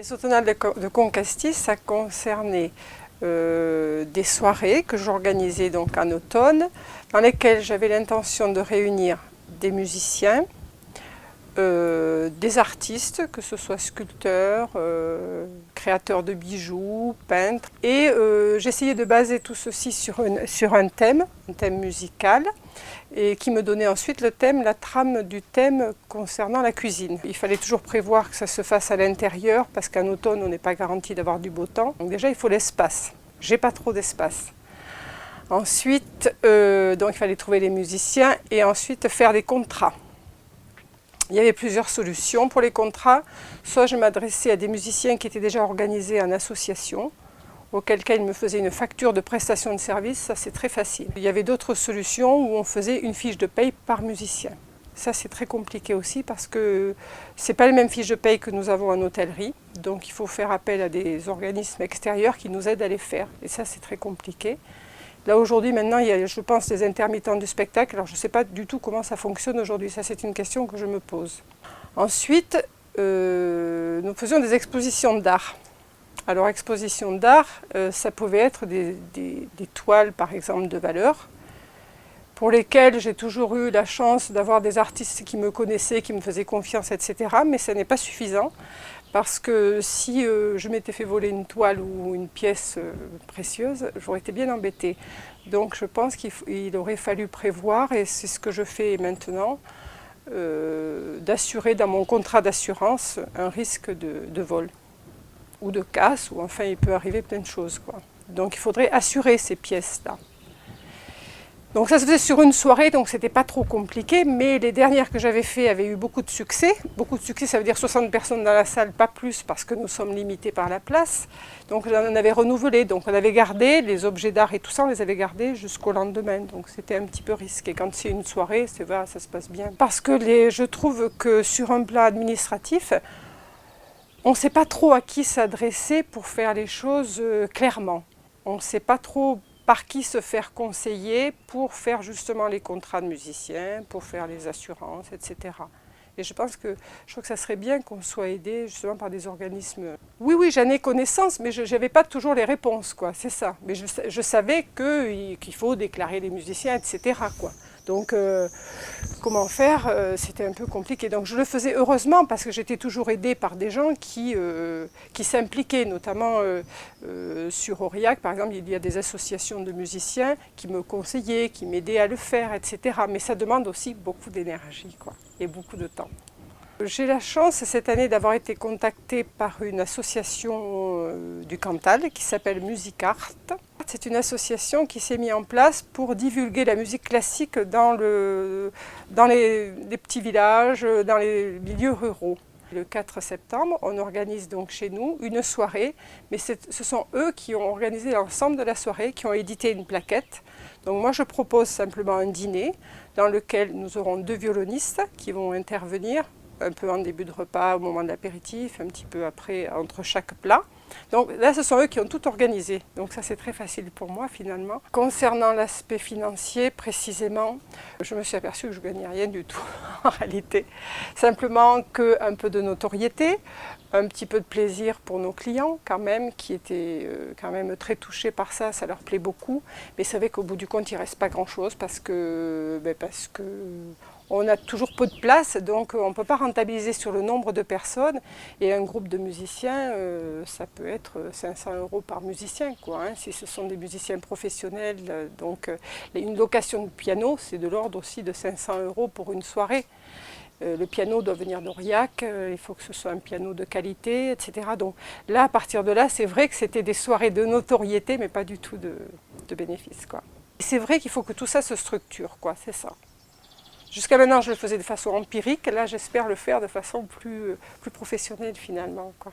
Les automnales de Concastis, ça concernait des soirées que j'organisais donc en automne, dans lesquelles j'avais l'intention de réunir des musiciens, des artistes, que ce soit sculpteurs, créateurs de bijoux, peintres. Et j'essayais de baser tout ceci sur un thème musical, et qui me donnait ensuite le thème, la trame du thème concernant la cuisine. Il fallait toujours prévoir que ça se fasse à l'intérieur, parce qu'en automne, on n'est pas garanti d'avoir du beau temps. Donc déjà, il faut l'espace. J'ai pas trop d'espace. Ensuite, donc il fallait trouver les musiciens et ensuite faire des contrats. Il y avait plusieurs solutions pour les contrats. Soit je m'adressais à des musiciens qui étaient déjà organisés en association, auquel cas ils me faisaient une facture de prestation de service, ça c'est très facile. Il y avait d'autres solutions où on faisait une fiche de paye par musicien. Ça c'est très compliqué aussi parce que ce n'est pas les mêmes fiches de paye que nous avons en hôtellerie, donc il faut faire appel à des organismes extérieurs qui nous aident à les faire, et ça c'est très compliqué. Là aujourd'hui maintenant il y a, je pense, des intermittents du spectacle, alors je ne sais pas du tout comment ça fonctionne aujourd'hui, ça c'est une question que je me pose. Ensuite, nous faisions des expositions d'art. Alors exposition d'art, ça pouvait être des toiles par exemple de valeur, pour lesquelles j'ai toujours eu la chance d'avoir des artistes qui me connaissaient, qui me faisaient confiance, etc. Mais ça n'est pas suffisant, parce que si je m'étais fait voler une toile ou une pièce précieuse, j'aurais été bien embêtée. Donc je pense qu'il aurait fallu prévoir, et c'est ce que je fais maintenant, d'assurer dans mon contrat d'assurance un risque de vol ou de casse, ou enfin il peut arriver plein de choses, quoi. Donc il faudrait assurer ces pièces-là. Donc ça se faisait sur une soirée, donc c'était pas trop compliqué, mais les dernières que j'avais fait avaient eu beaucoup de succès. Beaucoup de succès, ça veut dire 60 personnes dans la salle, pas plus, parce que nous sommes limités par la place. Donc on en avait renouvelé, donc on avait gardé les objets d'art et tout ça, on les avait gardés jusqu'au lendemain. Donc c'était un petit peu risqué. Quand c'est une soirée, c'est vrai, ça se passe bien. Parce que je trouve que sur un plan administratif, on ne sait pas trop à qui s'adresser pour faire les choses clairement. On ne sait pas trop par qui se faire conseiller pour faire justement les contrats de musiciens, pour faire les assurances, etc. Et je trouve que ça serait bien qu'on soit aidé justement par des organismes. Oui, j'en ai connaissance, mais je n'avais pas toujours les réponses, quoi, c'est ça. Mais je savais qu'il faut déclarer les musiciens, etc., quoi. Donc, comment faire, c'était un peu compliqué. Donc je le faisais heureusement parce que j'étais toujours aidée par des gens qui s'impliquaient, notamment sur Aurillac, par exemple, il y a des associations de musiciens qui me conseillaient, qui m'aidaient à le faire, etc. Mais ça demande aussi beaucoup d'énergie, quoi, et beaucoup de temps. J'ai la chance cette année d'avoir été contactée par une association du Cantal qui s'appelle Musicart. C'est une association qui s'est mise en place pour divulguer la musique classique dans les petits villages, dans les milieux ruraux. Le 4 septembre, on organise donc chez nous une soirée, mais ce sont eux qui ont organisé l'ensemble de la soirée, qui ont édité une plaquette. Donc moi je propose simplement un dîner dans lequel nous aurons 2 violonistes qui vont intervenir, un peu en début de repas, au moment de l'apéritif, un petit peu après, entre chaque plat. Donc là, ce sont eux qui ont tout organisé. Donc ça, c'est très facile pour moi, finalement. Concernant l'aspect financier, précisément, je me suis aperçue que je ne gagnais rien du tout, en réalité. Simplement qu'un peu de notoriété, un petit peu de plaisir pour nos clients, quand même, qui étaient quand même très touchés par ça, ça leur plaît beaucoup. Mais c'est vrai qu'au bout du compte, il ne reste pas grand-chose parce que on a toujours peu de place, donc on ne peut pas rentabiliser sur le nombre de personnes. Et un groupe de musiciens, ça peut être 500 € par musicien, quoi, hein, si ce sont des musiciens professionnels. Donc une location de piano, c'est de l'ordre aussi de 500 € pour une soirée. Le piano doit venir d'Aurillac, il faut que ce soit un piano de qualité, etc. Donc là, à partir de là, c'est vrai que c'était des soirées de notoriété, mais pas du tout de bénéfices, quoi. C'est vrai qu'il faut que tout ça se structure, quoi, c'est ça. Jusqu'à maintenant, je le faisais de façon empirique. Là, j'espère le faire de façon plus professionnelle, finalement, quoi.